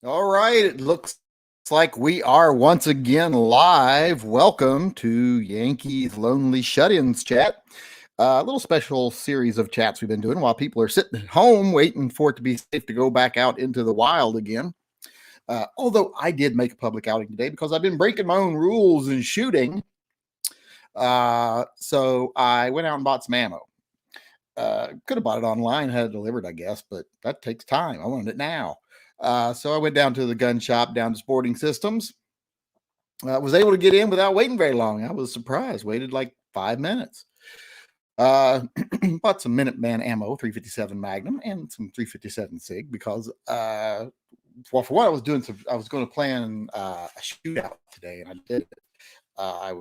All right, it looks like we are once again live. Welcome to Yankee's Lonely Shut-ins chat. A little special series of chats we've been doing while people are sitting at home waiting for it to be safe to go back out into the wild again. Although I did make a public outing today because I've been breaking my own rules and shooting. So I went out and bought some ammo. Could have bought it online, had it delivered, I guess, but that takes time. I wanted it now. So I went down to the gun shop down to Sporting Systems. Was able to get in without waiting very long. I was surprised. Waited like 5 minutes. Bought some Minuteman ammo, 357 Magnum, and some 357 Sig because, well, for what I was doing, I was going to plan a shootout today, and I did it. I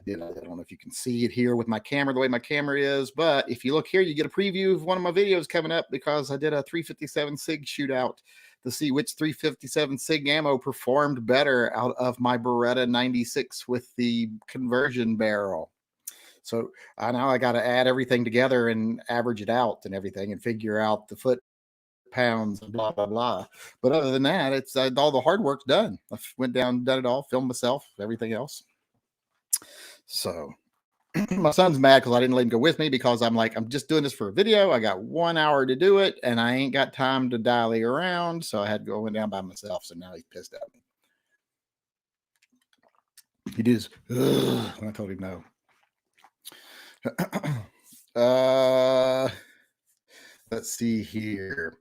don't know if you can see it here with my camera, the way my camera is, but if you look here, you get a preview of one of my videos coming up because I did a 357 SIG shootout to see which 357 SIG ammo performed better out of my Beretta 96 with the conversion barrel. So now I got to add everything together and average it out and everything and figure out the foot pounds and blah, blah, blah. But other than that, it's all the hard work's done. I went down, done it all, filmed myself, everything else. So my son's mad because I didn't let him go with me because I'm like, I'm just doing this for a video. I got 1 hour to do it and I ain't got time to dally around. So I had to go down by myself. So now he's pissed at me. He did when I told him no. Let's see here.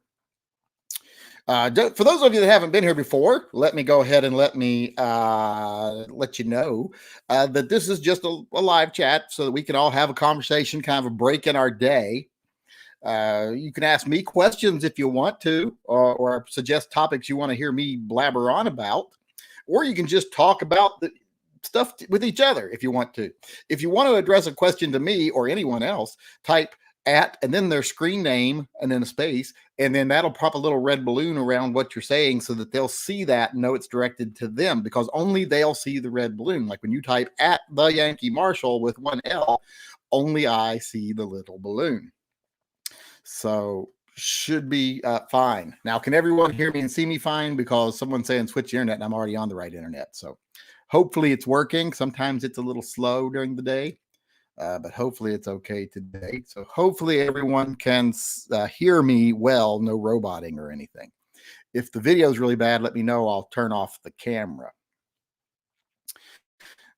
For those of you that haven't been here before, let me go ahead and let you know that this is just a live chat so that we can all have a conversation, kind of a break in our day. You can ask me questions if you want to, or suggest topics you want to hear me blabber on about, or you can just talk about the stuff with each other if you want to. If you want to address a question to me or anyone else, type at and then their screen name and then a space, and then that'll pop a little red balloon around what you're saying so that they'll see that and know it's directed to them, because only they'll see the red balloon. Like when you type at the Yankee Marshall with one L, only I see the little balloon. So should be fine. Now, can everyone hear me and see me fine? Because someone's saying switch internet and I'm already on the right internet. So hopefully it's working. Sometimes it's a little slow during the day. But hopefully it's okay today. So hopefully everyone can hear me well, no roboting or anything. If the video is really bad, let me know. I'll turn off the camera.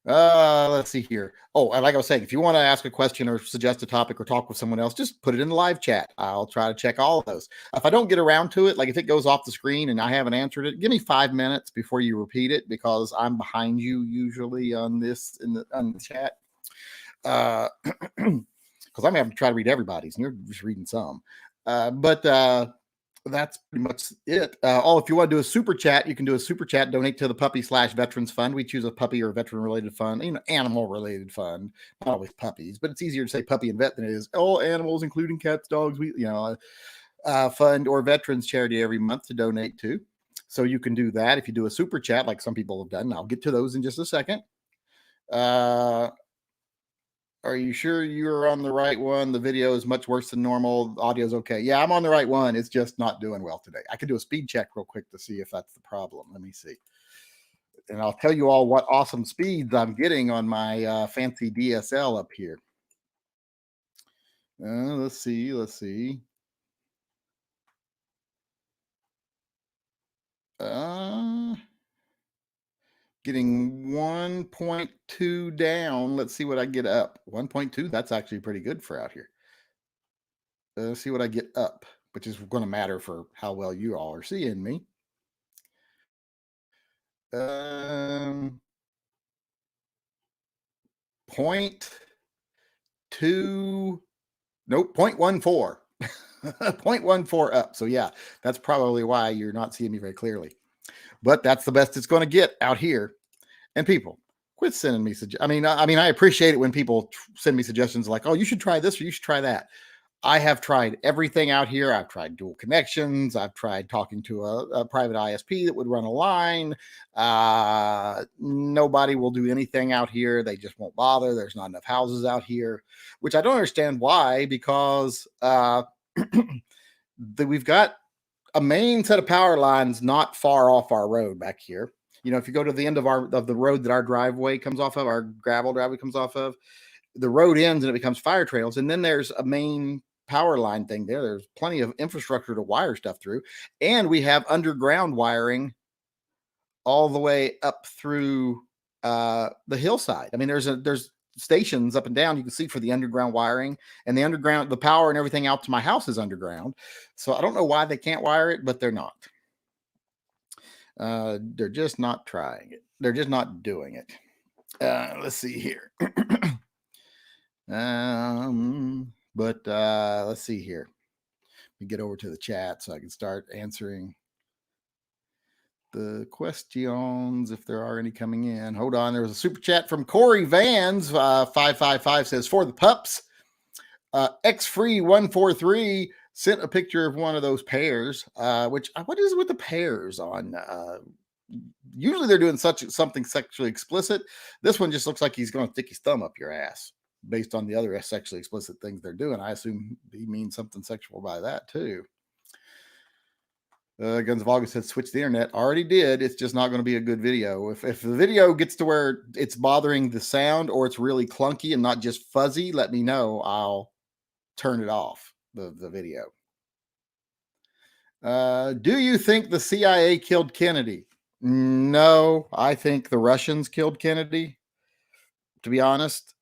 Let's see here. Oh, like I was saying, if you want to ask a question or suggest a topic or talk with someone else, just put it in the live chat. I'll try to check all of those. If I don't get around to it, like if it goes off the screen and I haven't answered it, give me 5 minutes before you repeat it, because I'm behind you usually on this on the chat. Because I'm having to try to read everybody's, and you're just reading some. But that's pretty much it. If you want to do a super chat, you can do a super chat. Donate to the puppy/veterans fund. We choose a puppy or veteran related fund, animal related fund. Not always puppies, but it's easier to say puppy and vet than it is all animals, including cats, dogs. Fund or veterans charity every month to donate to. So you can do that if you do a super chat, like some people have done. I'll get to those in just a second. Are you sure you're on the right one? The video is much worse than normal. Audio's okay. Yeah, I'm on the right one. It's just not doing well today. I could do a speed check real quick to see if that's the problem. Let me see. And I'll tell you all what awesome speeds I'm getting on my fancy DSL up here. Let's see. Getting 1.2 down. Let's see what I get up. 1.2, that's actually pretty good for out here. Let's see what I get up, which is going to matter for how well you all are seeing me. 0.2, nope, 0.14. 0.14 up. So yeah, that's probably why you're not seeing me very clearly. But that's the best it's going to get out here. And people, quit sending me suggestions. I mean, I appreciate it when people send me suggestions like, "Oh, you should try this or you should try that." I have tried everything out here. I've tried dual connections. I've tried talking to a private ISP that would run a line. Nobody will do anything out here. They just won't bother. There's not enough houses out here, which I don't understand why, because we've got a main set of power lines not far off our road back here. You know, if you go to the end of the road that our driveway comes off of, our gravel driveway comes off of, the road ends and it becomes fire trails. And then there's a main power line thing there. There's plenty of infrastructure to wire stuff through. And we have underground wiring all the way up through the hillside. I mean, there's stations up and down you can see for the underground wiring, and the power and everything out to my house is underground. So I don't know why they can't wire it, but they're not. They're just not trying it. They're just not doing it. Let's see here. Let's see here. Let me get over to the chat so I can start answering the questions if there are any coming in. Hold on. There was a super chat from Corey Vans. 555 says, for the pups. Xfree143 sent a picture of one of those pears. What is it with the pears on? Usually they're doing something sexually explicit. This one just looks like he's going to stick his thumb up your ass based on the other sexually explicit things they're doing. I assume he means something sexual by that too. Guns of August said, switch the internet. Already did. It's just not going to be a good video. If the video gets to where it's bothering the sound or it's really clunky and not just fuzzy, let me know. I'll turn it off, the video. Do you think the CIA killed Kennedy? No, I think the Russians killed Kennedy, to be honest.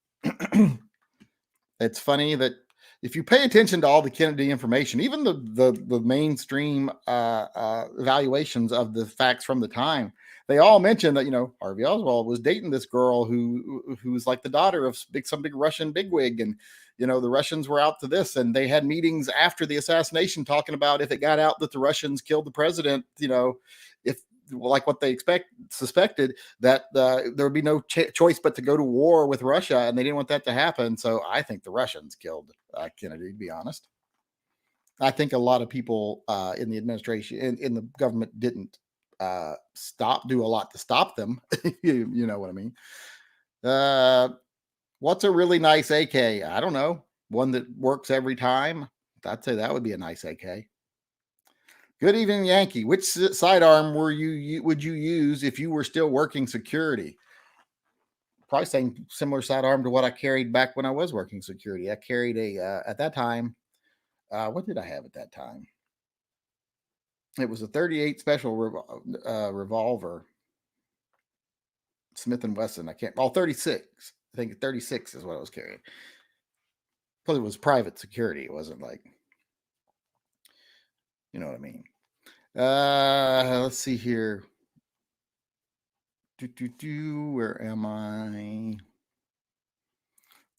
It's funny that if you pay attention to all the Kennedy information, even the mainstream evaluations of the facts from the time, they all mention that, you know, Harvey Oswald was dating this girl who's like the daughter of some big Russian bigwig, and you know the Russians were out to this, and they had meetings after the assassination talking about if it got out that the Russians killed the president, you know, if like what they suspected, that there would be no choice but to go to war with Russia, and they didn't want that to happen. So I think the Russians killed Kennedy, to be honest. I think a lot of people in the administration, in the government, didn't do a lot to stop them. you know what I mean? What's a really nice AK? I don't know. One that works every time. I'd say that would be a nice AK. Good evening, Yankee. Which sidearm would you use if you were still working security? Probably saying similar sidearm to what I carried back when I was working security. I carried at that time. What did I have at that time? It was a 38 special revolver, Smith & Wesson. 36. I think 36 is what I was carrying. Because it was private security. It wasn't like, you know what I mean. Let's see here. Where am I?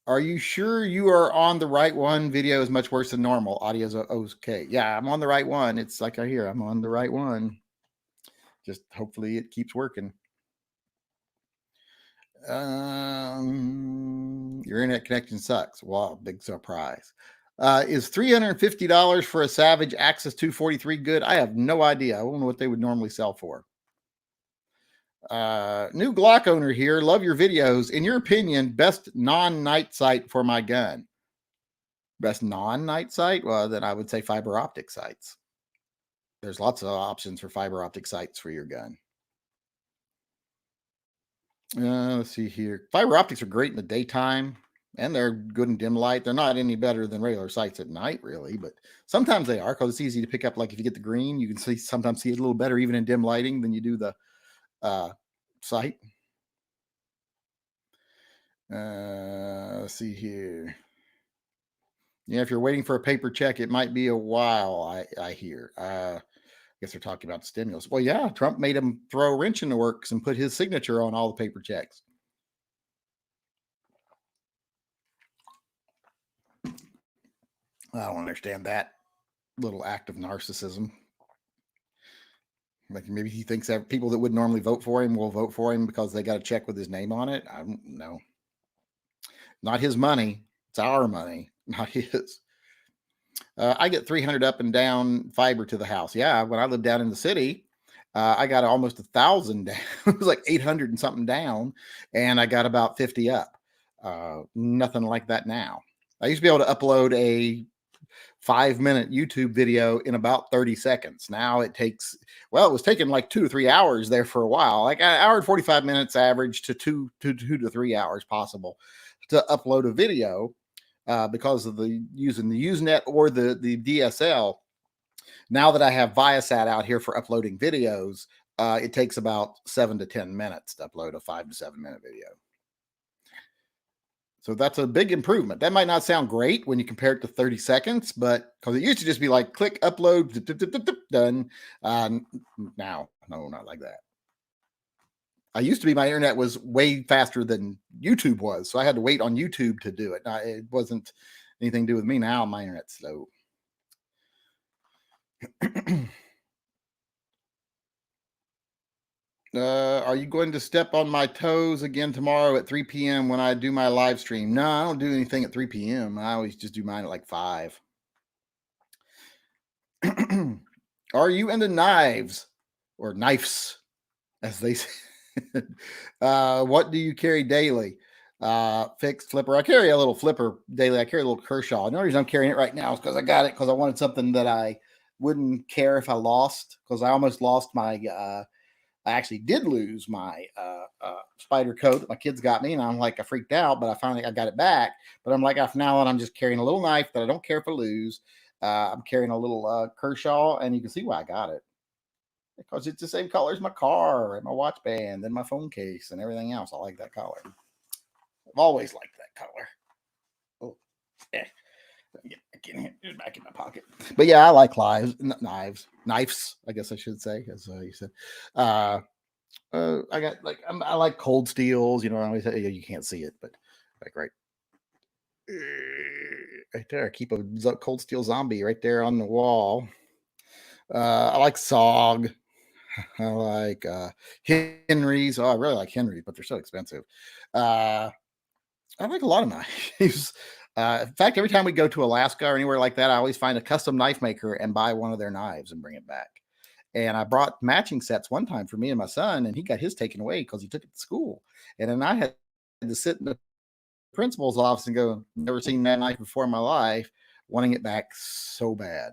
Are you sure you are on the right one? Video is much worse than normal. Audio's okay. Yeah, I'm on the right one. It's like I hear I'm on the right one. Just hopefully it keeps working. Your internet connection sucks. Wow, big surprise. Is $350 for a Savage Axis 243 good? I have no idea. I don't know what they would normally sell for. New Glock owner here. Love your videos. In your opinion, best non-night sight for my gun? Best non-night sight? Well, then I would say fiber optic sights. There's lots of options for fiber optic sights for your gun. Let's see here. Fiber optics are great in the daytime, and they're good in dim light. They're not any better than regular sights at night, really, but sometimes they are, because it's easy to pick up. Like if you get the green, you can sometimes see it a little better even in dim lighting than you do the sight. Let's see here. Yeah, if you're waiting for a paper check, it might be a while, I hear. I guess they're talking about stimulus. Well, yeah, Trump made him throw a wrench in the works and put his signature on all the paper checks. I don't understand that little act of narcissism. Like maybe he thinks that people that would normally vote for him will vote for him because they got a check with his name on it. I don't know. Not his money. It's our money, not his. I get 300 up and down fiber to the house. Yeah, when I lived down in the city, I got almost 1,000 down. It was like 800 and something down, and I got about 50 up. Nothing like that now. I used to be able to upload a 5-minute YouTube video in about 30 seconds. Now it takes, well, it was taking like 2 to 3 hours there for a while, like an hour and 45 minutes average to 2 to 3 hours possible to upload a video because of the using the Usenet or the DSL. Now that I have Viasat out here for uploading videos, it takes about 7 to 10 minutes to upload a 5 to 7 minute video. So that's a big improvement. That might not sound great when you compare it to 30 seconds, but because it used to just be like click, upload, done. Now, no, not like that. I used to be, my internet was way faster than YouTube was. So I had to wait on YouTube to do it. It wasn't anything to do with me. Now my internet's slow. Are you going to step on my toes again tomorrow at 3 p.m. when I do my live stream? No, I don't do anything at 3 p.m. I always just do mine at like 5. Are you into knives or knives, as they say? What do you carry daily? Fixed flipper. I carry a little flipper daily. I carry a little Kershaw. The only reason I'm carrying it right now is because I got it because I wanted something that I wouldn't care if I lost, because I almost lost my I actually did lose my spider coat that my kids got me, and I'm like, I freaked out, but I got it back. But I'm like, from now on, I'm just carrying a little knife that I don't care if I lose. I'm carrying a little Kershaw, and you can see why I got it, because it's the same color as my car and my watch band and my phone case and everything else. I like that color. I've always liked that color. Oh, yeah. Get it back in my pocket. But yeah, I like knives. I guess I should say, as you said. I got like I like cold steels. You know, I always say, you can't see it, but like right there. I keep a cold steel zombie right there on the wall. I like SOG. I like Henry's. Oh, I really like Henry's, but they're so expensive. I like a lot of knives. In fact, every time we go to Alaska or anywhere like that, I always find a custom knife maker and buy one of their knives and bring it back. And I brought matching sets one time for me and my son, and he got his taken away because he took it to school. And then I had to sit in the principal's office and go, never seen that knife before in my life, wanting it back so bad.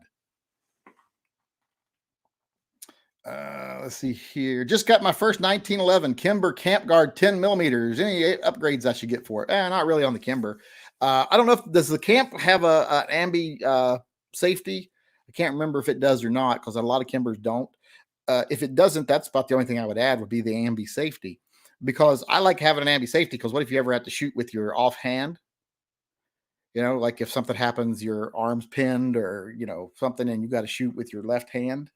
Let's see here. Just got my first 1911 Kimber Camp Guard 10 millimeters. Any upgrades I should get for it? Not really on the Kimber. I don't know if does the Camp have an ambi safety. I can't remember if it does or not, because a lot of Kimbers don't. If it doesn't, that's about the only thing I would add would be the ambi safety, because I like having an ambi safety. Because what if you ever have to shoot with your offhand? You know, like if something happens, your arm's pinned or something, and you got to shoot with your left hand.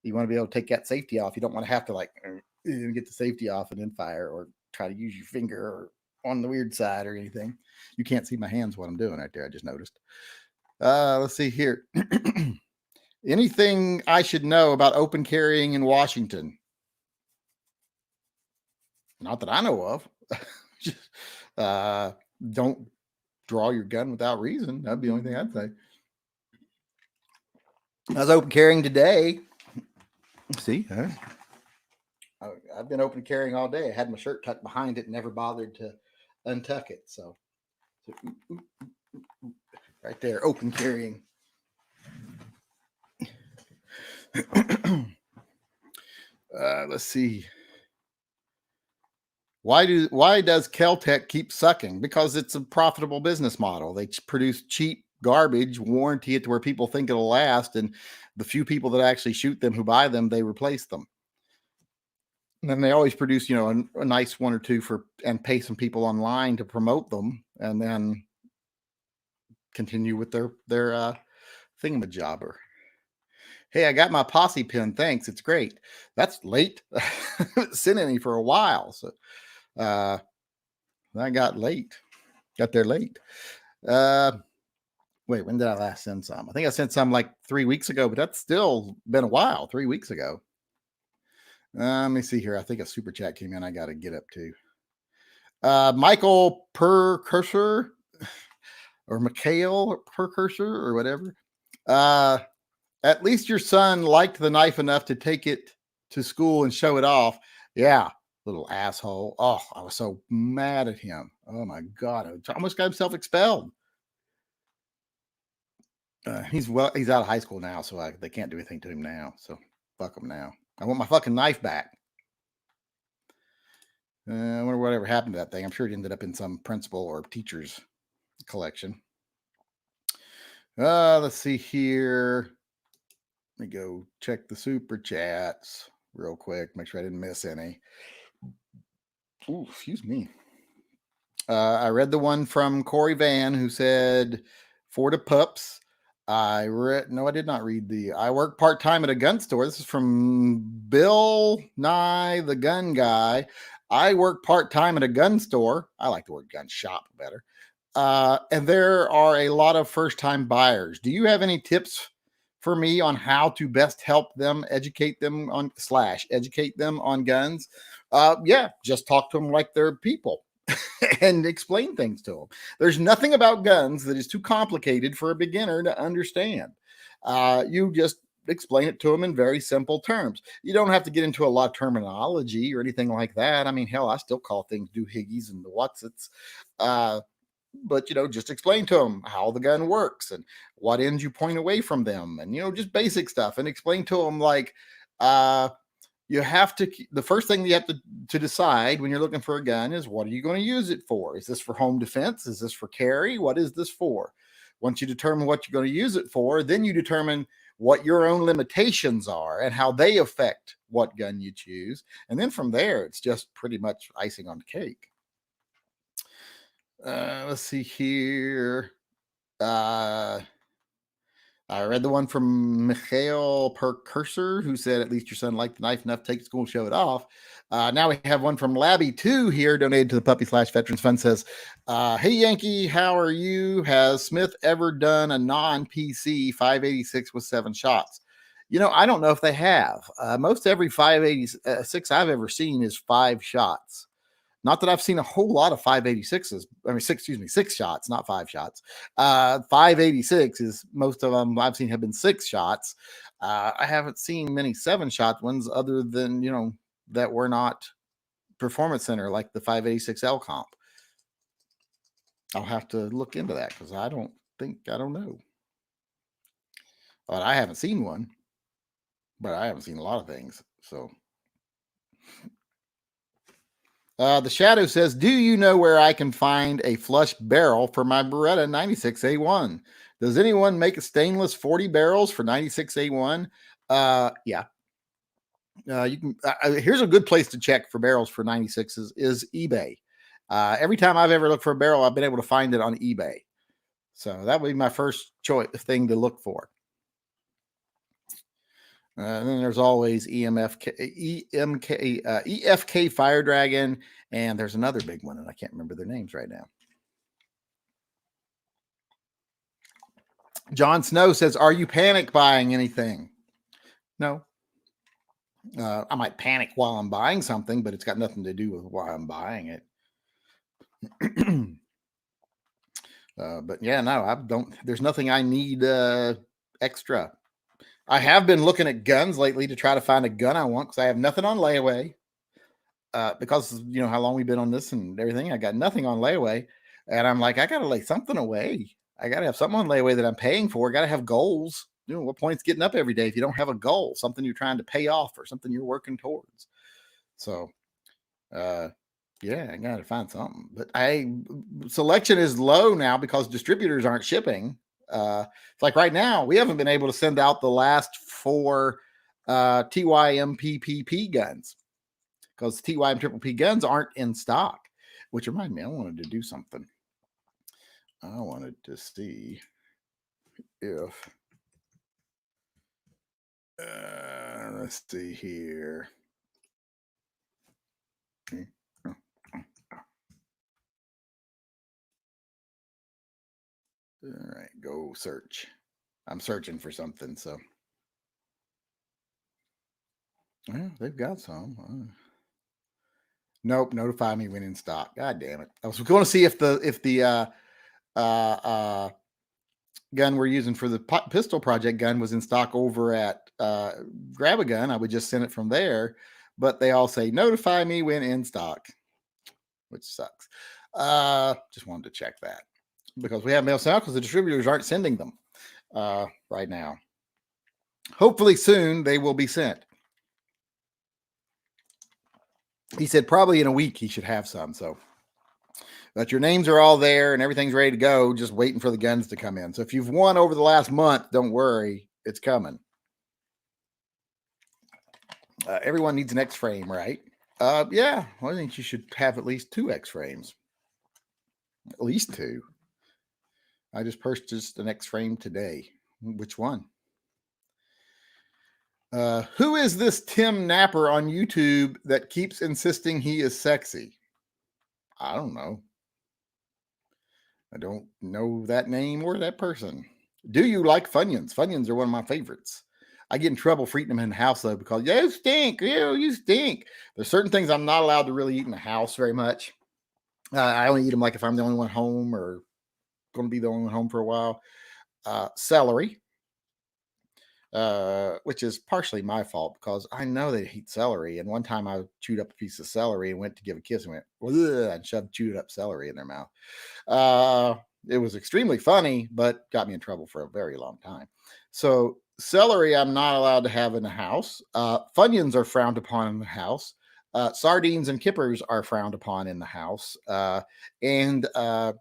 You want to be able to take that safety off. You don't want to have to like get the safety off and then fire, or try to use your finger or on the weird side or anything. You can't see my hands what I'm doing right there. I just noticed. Let's see here. Anything I should know about open carrying in Washington? Not that I know of. Just, don't draw your gun without reason. That'd be the only thing I'd say. I was open carrying today. See, I've been open carrying all day. I had my shirt tucked behind it and never bothered to untuck it. So right there, open carrying. Let's see. Why does Keltec keep sucking? Because it's a profitable business model. They produce cheap garbage, warranty it to where people think it'll last, and the few people that actually shoot them who buy them, they replace them. And then they always produce, a nice one or two and pay some people online to promote them, and then continue with their thingamajobber. Hey, I got my posse pin. Thanks. It's great. That's late. I haven't sent any for a while. So I got there late. Wait, when did I last send some? I think I sent some like 3 weeks ago, but that's still been a while. 3 weeks ago. Let me see here. I think a super chat came in. I got to get up to. Michael Percursor or Mikhail Percursor or whatever. At least your son liked the knife enough to take it to school and show it off. Yeah, little asshole. Oh, I was so mad at him. Oh my God. I almost got himself expelled. He's out of high school now, so they can't do anything to him now. So fuck him now. I want my fucking knife back. I wonder whatever happened to that thing. I'm sure it ended up in some principal or teacher's collection. Let's see here. Let me go check the super chats real quick. Make sure I didn't miss any. Ooh, excuse me. I read the one from Corey Van who said, "For the pups." No, I did not read I work part time at a gun store. This is from Bill Nye, the gun guy. I work part time at a gun store. I like the word gun shop better. And there are a lot of first time buyers. Do you have any tips for me on how to best help them, educate them on guns? Yeah, just talk to them like they're people and explain things to them. There's nothing about guns that is too complicated for a beginner to understand. You just explain it to them in very simple terms. You don't have to get into a lot of terminology or anything like that. I mean, hell, I still call things doohickeys and the whatsits. But just explain to them how the gun works and what ends you point away from them, and just basic stuff, and explain to them like you have to the first thing you have to decide when you're looking for a gun is, what are you going to use it for? Is this for home defense? Is this for carry? What is this for? Once you determine what you're going to use it for, then you determine what your own limitations are and how they affect what gun you choose, and then from there it's just pretty much icing on the cake. Let's see here. I read the one from Mikhail Percursor, who said, "At least your son liked the knife enough to take to school and show it off." Now we have one from Labby2 here, donated to the Puppy/Veterans Fund. Says, "Hey Yankee, how are you? Has Smith ever done a non-PC 586 with 7 shots?" I don't know if they have. Most every 586 I've ever seen is 5 shots. Not that I've seen a whole lot of 586s. I mean, 6 shots, not 5 shots. 586 is most of them I've seen have been 6 shots. I haven't seen many 7-shot ones other than, that were not Performance Center, like the 586L comp. I'll have to look into that because I don't know. But I haven't seen one. But I haven't seen a lot of things. So. The Shadow says, "Do you know where I can find a flush barrel for my Beretta 96A1? Does anyone make a stainless 40 barrels for 96A1? Yeah. You can. Here's a good place to check for barrels for 96s is eBay. Every time I've ever looked for a barrel, I've been able to find it on eBay. So that would be my first choice thing to look for. And then there's always EFK Fire Dragon, and there's another big one, and I can't remember their names right now. John Snow says, "Are you panic buying anything?" No. I might panic while I'm buying something, but it's got nothing to do with why I'm buying it. But yeah, no, I don't. There's nothing I need extra. I have been looking at guns lately to try to find a gun I want because I have nothing on layaway. Because how long we've been on this and everything, I got nothing on layaway, and I'm like, I gotta lay something away. I gotta have something on layaway that I'm paying for. I gotta have goals. What point's getting up every day if you don't have a goal, something you're trying to pay off or something you're working towards? So, yeah, I gotta find something. But selection is low now because distributors aren't shipping. It's like right now we haven't been able to send out the last 4 TYMPPP guns because TYM guns aren't in stock. Which reminds me, I wanted to do something. I wanted to see if let's see here. All right, go search. I'm searching for something, so. Well, they've got some. Nope, notify me when in stock. God damn it. I was going to see if the gun we're using for the pistol project gun was in stock over at Grab a Gun. I would just send it from there, but they all say notify me when in stock, which sucks. Just wanted to check that because we haven't been able to sell because the distributors aren't sending them. right now. Hopefully soon they will be sent. He said probably in a week he should have some. So, but your names are all there and everything's ready to go, just waiting for the guns to come in. So if you've won over the last month, don't worry, it's coming. Everyone needs an X frame, right? Yeah, well, I think you should have at least 2 X frames. At least 2. I just purchased an X frame today. Which one? Who is this Tim Napper on YouTube that keeps insisting he is sexy? I don't know. I don't know that name or that person. Do you like Funyuns? Funyuns are one of my favorites. I get in trouble for eating them in the house though because you stink. You stink. There's certain things I'm not allowed to really eat in the house very much. I only eat them like if I'm the only one home or going to be the only one home for a while. Celery, which is partially my fault because I know they hate celery. And one time I chewed up a piece of celery and went to give a kiss and went and shoved chewed up celery in their mouth. It was extremely funny, but got me in trouble for a very long time. So celery, I'm not allowed to have in the house. Funyuns are frowned upon in the house. Sardines and kippers are frowned upon in the house. And I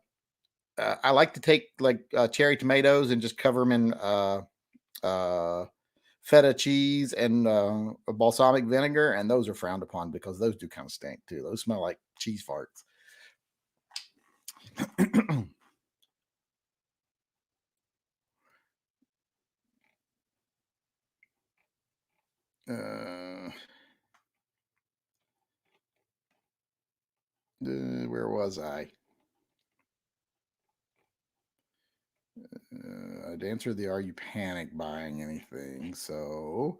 like to take like cherry tomatoes and just cover them in feta cheese and balsamic vinegar, and those are frowned upon because those do kind of stink too. Those smell like cheese farts. Where was I? I'd answer the "Are you panic buying anything?" So,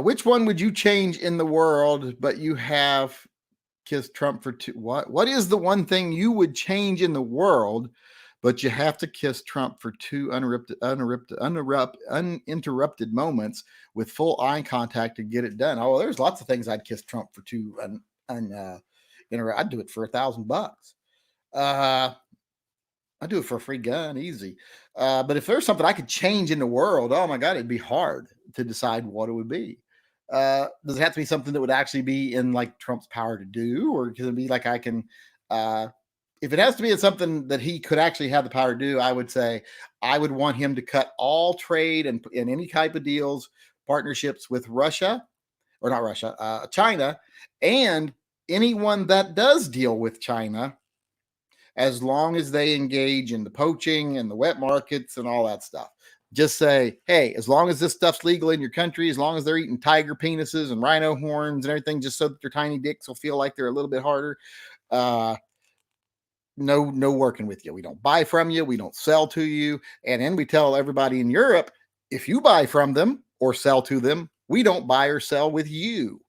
which one would you change in the world? But you have kissed Trump for 2. What is the one thing you would change in the world? But you have to kiss Trump for 2 uninterrupted moments with full eye contact to get it done. Oh, there's lots of things I'd kiss Trump for 2 I'd do it for $1,000. I'd do it for a free gun, easy. But if there's something I could change in the world, oh my God, it'd be hard to decide what it would be. Does it have to be something that would actually be in like Trump's power to do, or can it be like I can? If it has to be something that he could actually have the power to do, I would say I would want him to cut all trade and any type of deals, partnerships with Russia, or not Russia, China, and anyone that does deal with China, as long as they engage in the poaching and the wet markets and all that stuff. Just say, hey, as long as this stuff's legal in your country, as long as they're eating tiger penises and rhino horns and everything, just so that their tiny dicks will feel like they're a little bit harder, no working with you. We don't buy from you. We don't sell to you. And then we tell everybody in Europe, if you buy from them or sell to them, we don't buy or sell with you.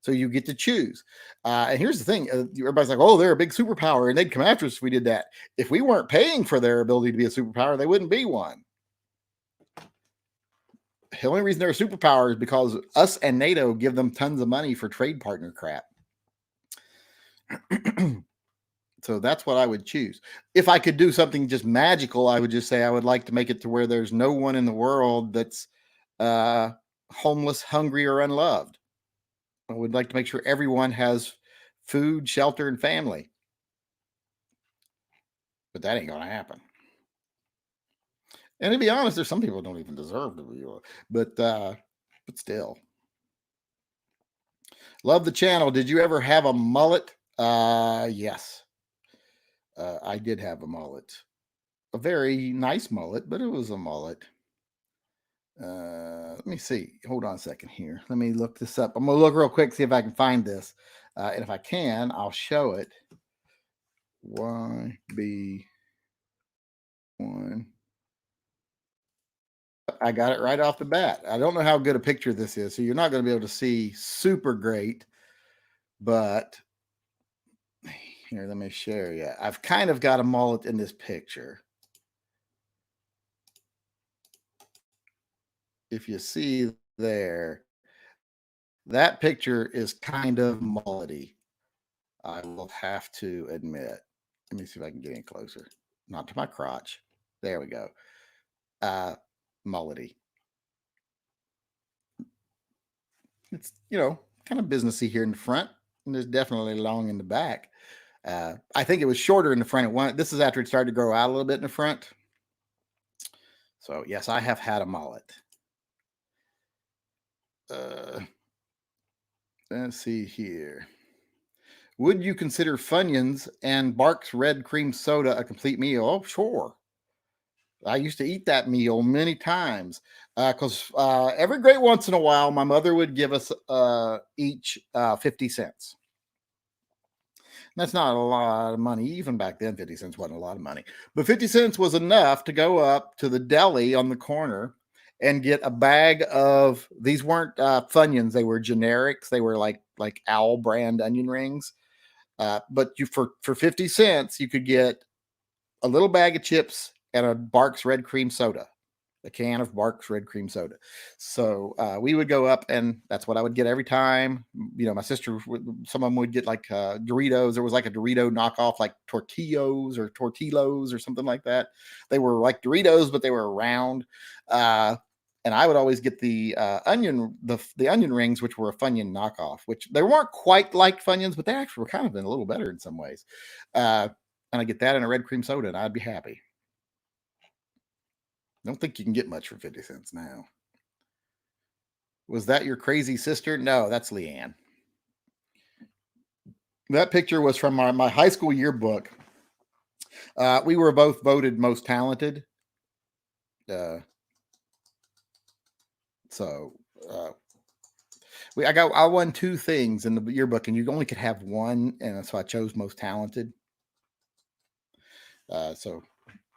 So you get to choose. And here's the thing. Everybody's like, oh, they're a big superpower and they'd come after us if we did that. If we weren't paying for their ability to be a superpower, they wouldn't be one. The only reason they're a superpower is because us and NATO give them tons of money for trade partner crap. So that's what I would choose. If I could do something just magical, I would just say I would like to make it to where there's no one in the world that's homeless, hungry, or unloved. I would like to make sure everyone has food, shelter, and family. But that ain't going to happen. And to be honest, there's some people don't even deserve to be, but still. Love the channel. Did you ever have a mullet? Yes. I did have a mullet. A very nice mullet, but it was a mullet. Let me see. Hold on a second here. Let me look this up. I'm gonna look real quick, see if I can find this. And if I can, I'll show it. YB1. I got it right off the bat. I don't know how good a picture this is, so you're not going to be able to see super great, but here, let me share you. I've kind of got a mullet in this picture. If you see there, that picture is kind of mullety. I will have to admit. Let me see if I can get in closer. Not to my crotch. There we go. mullety. It's, kind of businessy here in the front, and there's definitely long in the back. I think it was shorter in the front. This is after it started to grow out a little bit in the front. So yes, I have had a mullet. Let's see here. Would you consider Funyuns and Barks Red Cream Soda a complete meal? Oh, sure. I used to eat that meal many times because every great once in a while, my mother would give us each 50 cents. That's not a lot of money. Even back then, 50 cents wasn't a lot of money. But 50 cents was enough to go up to the deli on the corner and get a bag of, these weren't Funyuns, they were generics. They were like Owl brand onion rings. But for 50 cents, you could get a little bag of chips and a Barks Red Cream Soda, a can of Barks Red Cream Soda. So we would go up, and that's what I would get every time. My sister, some of them would get like Doritos. There was like a Dorito knockoff, like Tortillos or Tortillos or something like that. They were like Doritos, but they were round. And I would always get the onion rings, which were a Funyun knockoff, which they weren't quite like Funyuns, but they actually were kind of been a little better in some ways. And I get that in a red cream soda, and I'd be happy. Don't think you can get much for 50 cents now. Was that your crazy sister? No, that's Leanne. That picture was from my high school yearbook. We were both voted most talented. I won 2 things in the yearbook, and you only could have one, and so I chose most talented. So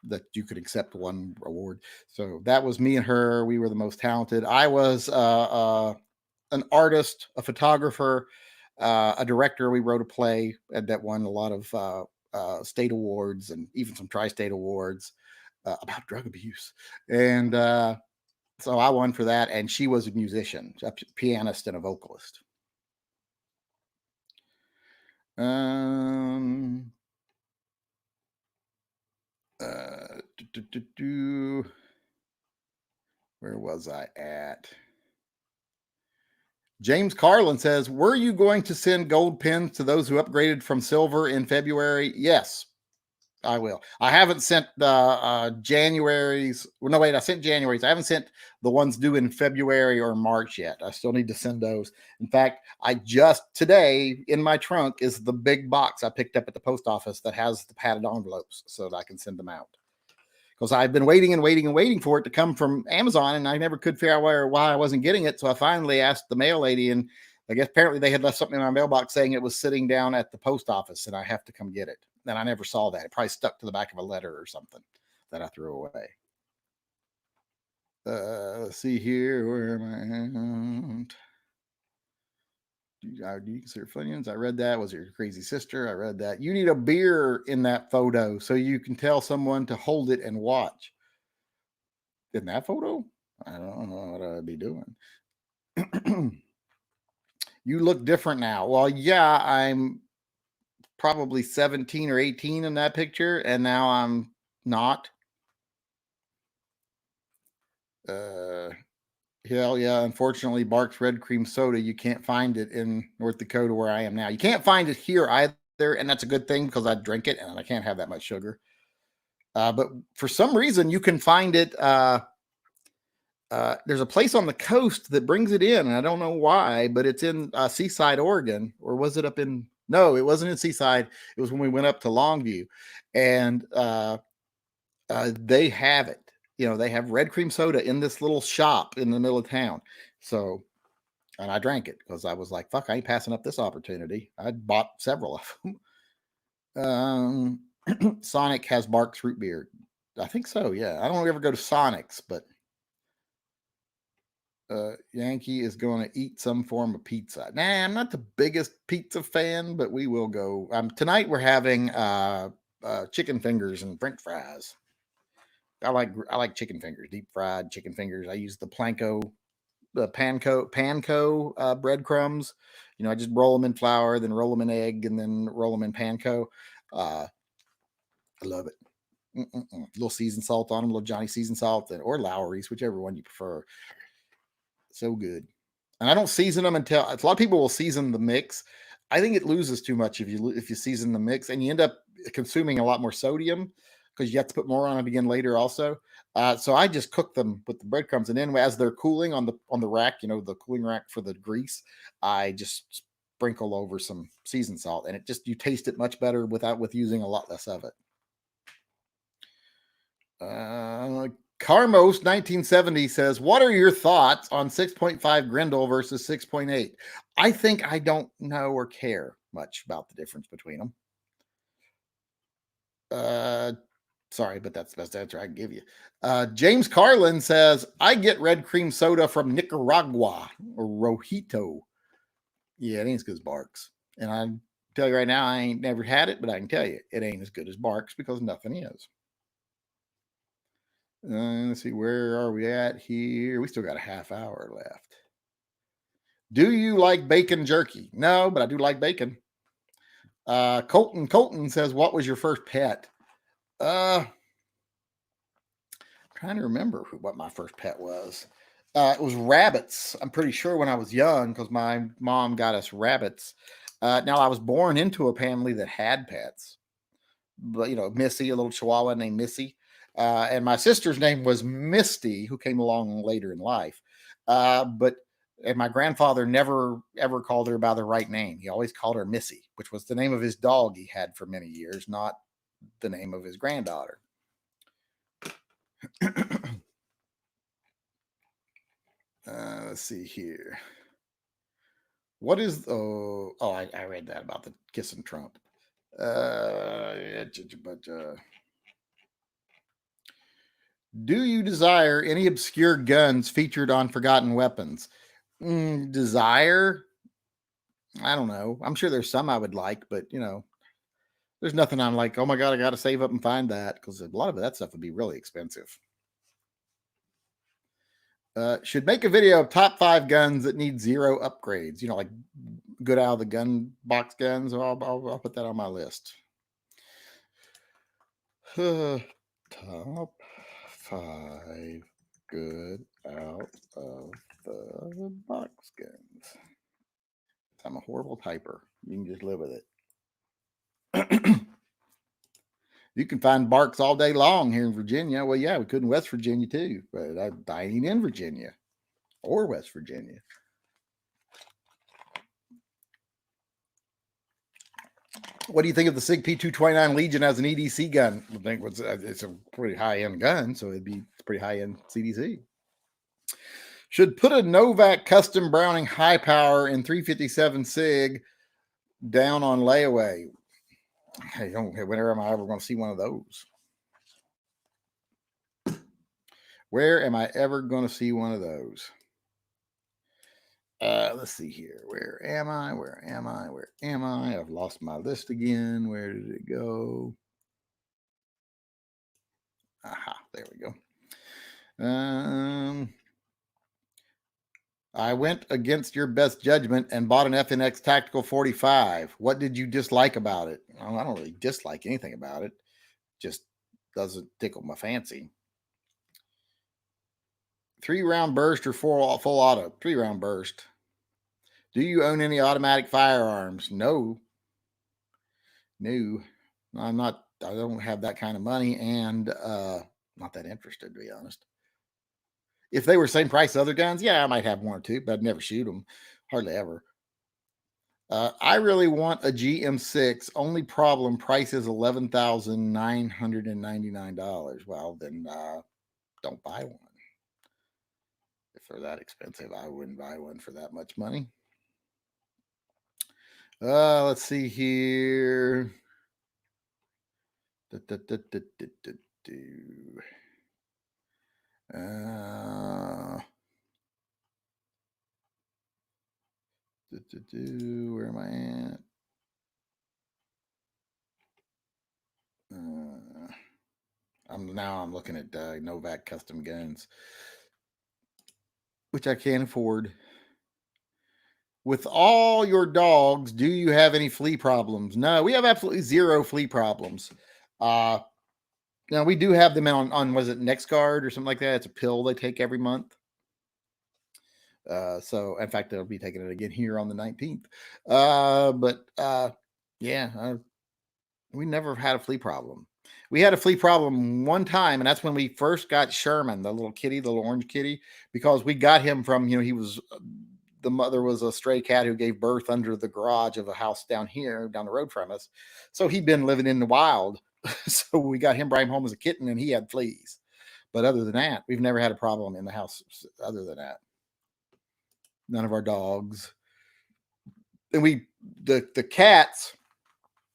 that you could accept one award. So that was me and her. We were the most talented. I was an artist, a photographer, a director. We wrote a play that won a lot of state awards and even some tri-state awards about drug abuse. And so I won for that. And she was a musician, a pianist and a vocalist. Where was I at? James Carlin says, were you going to send gold pins to those who upgraded from silver in February? Yes, I will. I haven't sent January's. Well, no, wait, I sent January's. I haven't sent the ones due in February or March yet. I still need to send those. In fact, I just today in my trunk is the big box I picked up at the post office that has the padded envelopes so that I can send them out. Because I've been waiting and waiting and waiting for it to come from Amazon, and I never could figure out why I wasn't getting it. So I finally asked the mail lady, and I guess apparently they had left something in my mailbox saying it was sitting down at the post office, and I have to come get it. And I never saw that. It probably stuck to the back of a letter or something that I threw away. Let's see here. Where am I at? Do you consider Funyuns? I read that. Was your crazy sister? I read that. You need a beer in that photo so you can tell someone to hold it and watch. In that photo? I don't know what I'd be doing. You look different now. Well, yeah, I'm probably 17 or 18 in that picture, and now I'm not. Hell yeah, unfortunately, Barks Red Cream Soda, you can't find it in North Dakota where I am now. You can't find it here either, and that's a good thing because I drink it and I can't have that much sugar. But for some reason, you can find it. There's a place on the coast that brings it in, and I don't know why, but it's in Seaside, Oregon, or was it up in? No, it wasn't in Seaside. It was when we went up to Longview, and they have it. They have red cream soda in this little shop in the middle of town. So, and I drank it because I was like, "Fuck, I ain't passing up this opportunity." I bought several of them. Sonic has Barks root beer. I think so. Yeah, I don't ever go to Sonic's, but Yankee is going to eat some form of pizza. Nah, I'm not the biggest pizza fan, but we will go. Tonight we're having chicken fingers and French fries. I like chicken fingers, deep fried chicken fingers. I use the panko breadcrumbs. I just roll them in flour, then roll them in egg, and then roll them in panko. I love it. A little seasoned salt on them, a little Johnny seasoned salt, or Lowry's, whichever one you prefer. So good. And I don't season them until a lot of people will season the mix. I think it loses too much if you season the mix, and you end up consuming a lot more sodium because you have to put more on it again later also. So I just cook them with the breadcrumbs, and then as they're cooling on the rack, the cooling rack for the grease, I just sprinkle over some seasoned salt, and you taste it much better with using a lot less of it. Carmos 1970 says, what are your thoughts on 6.5 Grendel versus 6.8? I think I don't know or care much about the difference between them. Sorry, but that's the best answer I can give you. James Carlin says, I get red cream soda from Nicaragua or Rojito. Yeah, it ain't as good as Barks. And I tell you right now, I ain't never had it, but I can tell you it ain't as good as Barks because nothing is. Let's see, where are we at here? We still got a half hour left. Do you like bacon jerky? No, but I do like bacon. Colton says, what was your first pet? I'm trying to remember what my first pet was. It was rabbits. I'm pretty sure when I was young because my mom got us rabbits. Now, I was born into a family that had pets. But, Missy, a little chihuahua named Missy. And my sister's name was Misty, who came along later in life. And my grandfather never ever called her by the right name. He always called her Missy, which was the name of his dog he had for many years, not the name of his granddaughter. Let's see here. What is I read that about the kissing Trump. Do you desire any obscure guns featured on Forgotten Weapons? Desire? I don't know. I'm sure there's some I would like, but there's nothing I'm like, oh my God, I got to save up and find that because a lot of that stuff would be really expensive. Should make a video of top 5 guns that need 0 upgrades. Like good out of the gun box guns. I'll put that on my list. Top 5 good out of the box guns. I'm a horrible typer. You can just live with it. You can find Barks all day long here in Virginia. Well, yeah, we could in West Virginia too, but I ain't in Virginia or West Virginia. What do you think of the SIG P229 Legion as an EDC gun? I think it's a pretty high-end gun, so it'd be pretty high-end CDC. Should put a Novak custom Browning high power in 357 SIG down on layaway. Hey, whenever am I ever going to see one of those? Where am I ever going to see one of those? Let's see here. Where am I? Where am I? Where am I? I've lost my list again. Where did it go? Aha, there we go. I went against your best judgment and bought an FNX Tactical 45. What did you dislike about it? Well, I don't really dislike anything about it. Just doesn't tickle my fancy. 3-round burst or full auto? 3-round burst. Do you own any automatic firearms? No. I'm not. I don't have that kind of money, and not that interested, to be honest. If they were same price as other guns, yeah, I might have 1 or 2, but I'd never shoot them. Hardly ever. I really want a GM6. Only problem, price is $11,999. Well, then don't buy one. If they're that expensive, I wouldn't buy one for that much money. Let's see here. Where am I at? I'm looking at Novak custom guns, which I can't afford. With all your dogs, do you have any flea problems? No, we have absolutely 0 flea problems. Now we do have them on was it NextGuard or something like that? It's a pill they take every month. So in fact, they'll be taking it again here on the 19th. But yeah, we never had a flea problem. We had a flea problem one time, and that's when we first got Sherman, the little kitty, the little orange kitty, because we got him from, he was, the mother was a stray cat who gave birth under the garage of a house down here, down the road from us. So he'd been living in the wild. So we got him, brought him home as a kitten, and he had fleas. But other than that, we've never had a problem in the house other than that. None of our dogs. And the cats,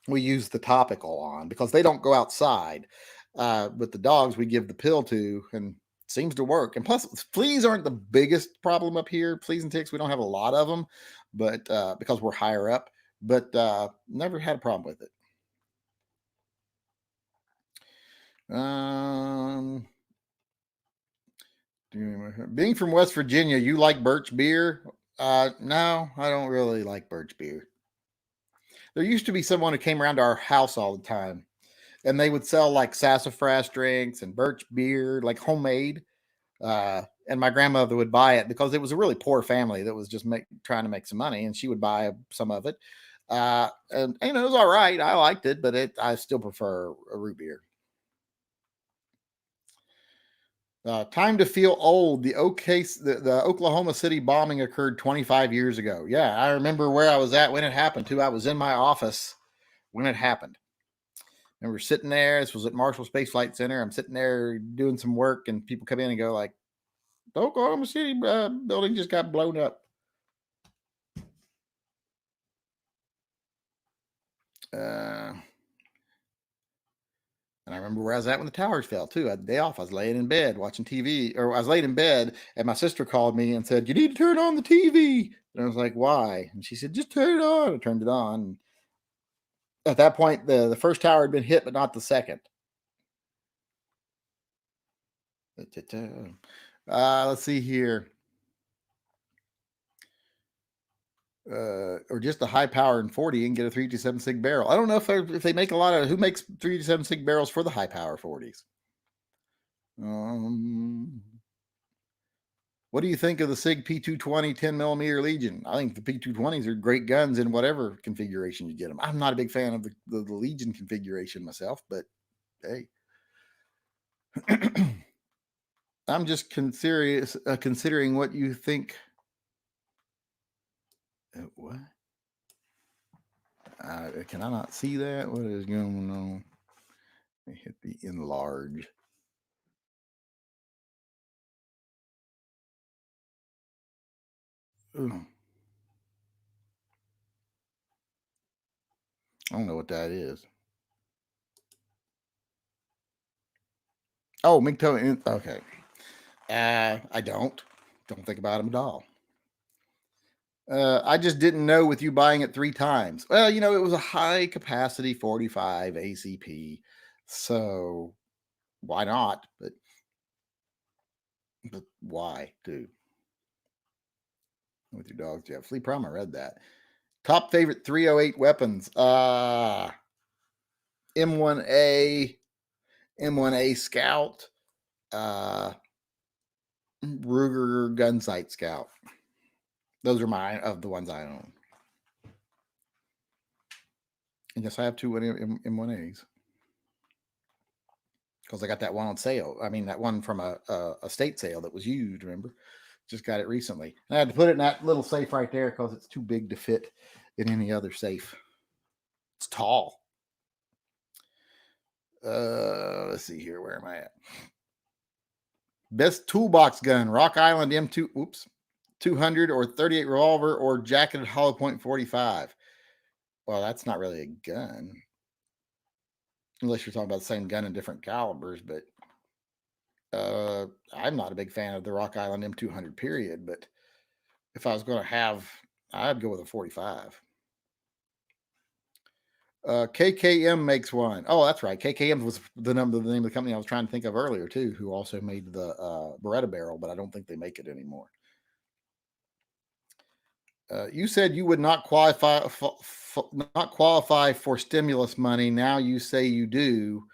we use the topical on because they don't go outside. With the dogs, we give the pill to, and it seems to work. And plus, fleas aren't the biggest problem up here. Fleas and ticks, we don't have a lot of them, but because we're higher up, but never had a problem with it. Being from West Virginia, you like birch beer? No, I don't really like birch beer. There used to be someone who came around to our house all the time, and they would sell like sassafras drinks and birch beer, like homemade. And my grandmother would buy it because it was a really poor family that was just trying to make some money, and she would buy some of it. And it was all right. I liked it, but I still prefer a root beer. Time to feel old. The Oklahoma City bombing occurred 25 years ago. Yeah, I remember where I was at when it happened too. I was in my office when it happened. And we're sitting there. This was at Marshall Space Flight Center. I'm sitting there doing some work, and people come in and go like, "The Oklahoma City building just got blown up." And I remember where I was at when the towers fell too. I had a day off. I was laying in bed watching TV, or I was laying in bed, and my sister called me and said, "You need to turn on the TV." And I was like, "Why?" And she said, "Just turn it on." I turned it on. At that point, the first tower had been hit, but not the second. Let's see here. Or just a high power in 40 and get a 327 sig barrel. I don't know if they make a lot of, who makes 327 sig barrels for the high power 40s. Um, what do you think of the Sig P220 10 millimeter Legion? I think the P220s are great guns in whatever configuration you get them. I'm not a big fan of the Legion configuration myself, but hey, I'm just considering what you think. What? Can I not see that? What is going on? Let me hit the enlarge. Ooh. I don't know what that is. Oh, MGTOW. Okay. I don't think about them at all. I just didn't know with you buying it 3 times. Well, it was a high capacity 45 ACP, so why not? But why, dude? With your dogs, yeah. Flea problem. I read that. Top favorite 308 weapons. M1A, M1A Scout, uh, Ruger Gunsight Scout. Those are mine of the ones I own. And yes, I have 2 M1As because I got that one on sale. I mean, that one from a state sale that was used. Remember, just got it recently. And I had to put it in that little safe right there because it's too big to fit in any other safe. It's tall. Let's see here. Where am I at? Best toolbox gun: Rock Island M2. Oops, 200 or 38 revolver or jacketed hollow point 45. Well, that's not really a gun, unless you're talking about the same gun in different calibers. But I'm not a big fan of the Rock Island M200 period. But if I was going to have, I'd go with a 45. KKM makes one. Oh, that's right. KKM was the name of the company I was trying to think of earlier too, who also made the Beretta barrel, but I don't think they make it anymore. You said you would not qualify for stimulus money. Now you say you do.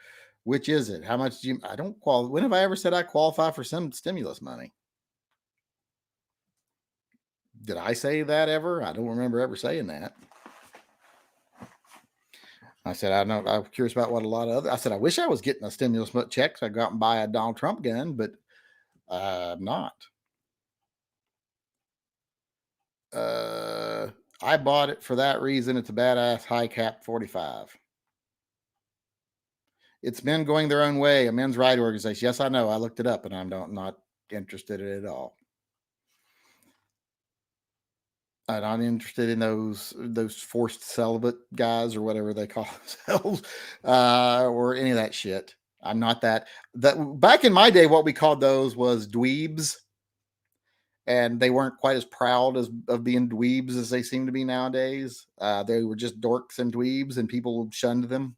Which is it? How much do you? I don't qualify. When have I ever said I qualify for some stimulus money? Did I say that ever? I don't remember ever saying that. I said, I know. I'm curious about what a lot of other. I said, I wish I was getting a stimulus check so I go out and buy a Donald Trump gun, but I'm not. I bought it for that reason. It's a badass high cap 45. It's men going their own way, a men's right organization. Yes, I know. I looked it up, and I'm not interested in it at all. I'm not interested in those forced celibate guys or whatever they call themselves, or any of that shit. I'm not that. That back in my day, what we called those was dweebs, and they weren't quite as proud of being dweebs as they seem to be nowadays. They were just dorks and dweebs, and people shunned them.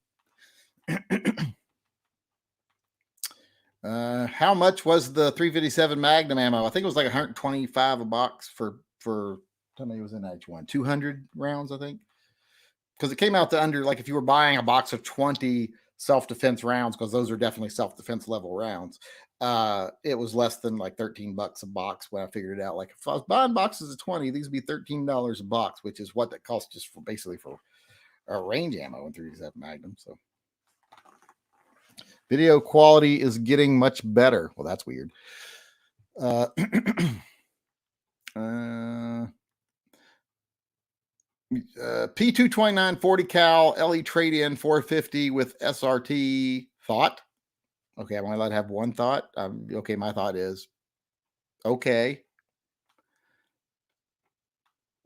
How much was the 357 Magnum ammo? I think it was like 125 a box for. Tell me it was in H1 200 rounds, I think, because it came out to under, like, if you were buying a box of 20 self-defense rounds, because those are definitely self-defense level rounds, it was less than like $13 a box when I figured it out. Like, if I was buying boxes of 20, these would be $13 a box, which is what that costs just for basically for range ammo in 357 Magnum. So video quality is getting much better. Well, that's weird. P229 40 cal LE trade-in 450 with SRT thought. Okay, I'm only allowed to have one thought. Okay, my thought is okay.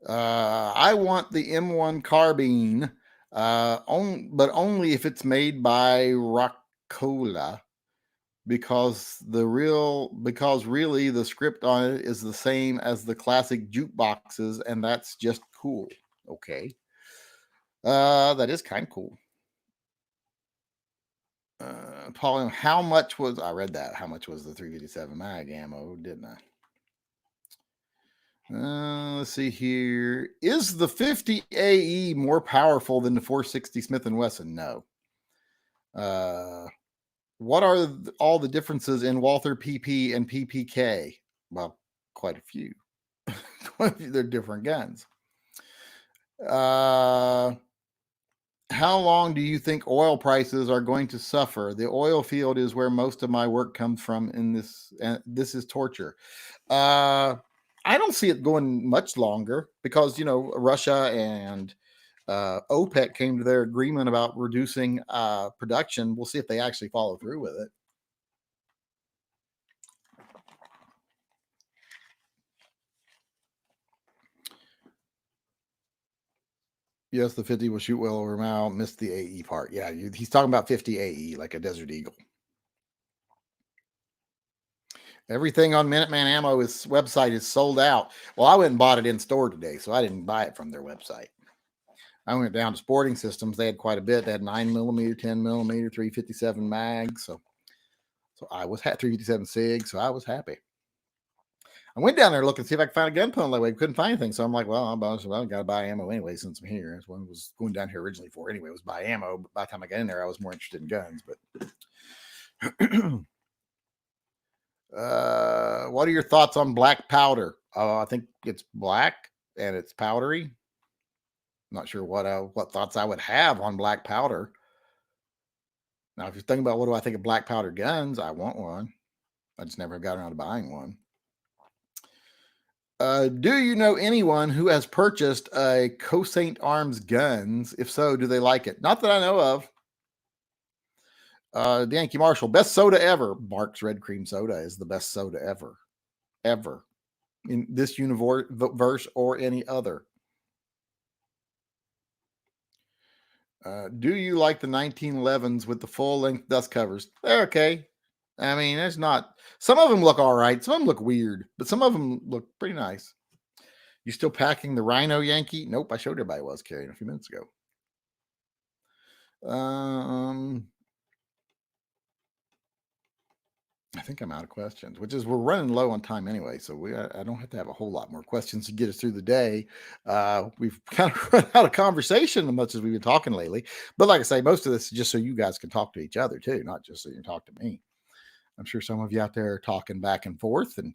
I want the M1 carbine, but only if it's made by Rockola, because really the script on it is the same as the classic jukeboxes, and that's just cool. Okay. That is kind of cool. Paul, how much was, I read that? How much was the 357 mag ammo? Didn't I? Let's see here. Is the 50 AE more powerful than the 460 Smith and Wesson? No. What are all the differences in Walther PP and PPK? Well, quite a few. They're different guns. How long do you think oil prices are going to suffer? The oil field is where most of my work comes from in this. This is torture. I don't see it going much longer because, Russia and OPEC came to their agreement about reducing production. We'll see if they actually follow through with it. Yes, the 50 will shoot well over a mile. Missed the AE part. Yeah, he's talking about 50 AE, like a Desert Eagle. Everything on Minuteman Ammo's website is sold out. Well, I went and bought it in store today, so I didn't buy it from their website. I went down to Sporting Systems. They had quite a bit. They had 9mm, 10mm, 357 mags. So I was 357 SIG. So I was happy. I went down there looking to see if I could find a gun pun. Like, couldn't find anything. So I'm like, well, I got to buy ammo anyway since I'm here. That's what I was going down here originally for anyway, was buy ammo. But by the time I got in there, I was more interested in guns. But what are your thoughts on black powder? I think it's black and it's powdery. Not sure what thoughts I would have on black powder. Now, if you're thinking about what do I think of black powder guns, I want one. I just never got around to buying one. Do you know anyone who has purchased a Cossaint Arms guns? If so, do they like it? Not that I know of. The Yankee Marshall, best soda ever. Mark's Red Cream Soda is the best soda ever in this universe or any other. Do you like the 1911s with the full length dust covers? They're okay. I mean, there's not, some of them look all right. Some of them look weird, but some of them look pretty nice. You still packing the Rhino Yankee? Nope. I showed everybody what I was carrying a few minutes ago. I think I'm out of questions, which is we're running low on time anyway, so I don't have to have a whole lot more questions to get us through the day. We've kind of run out of conversation as much as we've been talking lately. But like I say, most of this is just so you guys can talk to each other too, not just so you can talk to me. I'm sure some of you out there are talking back and forth and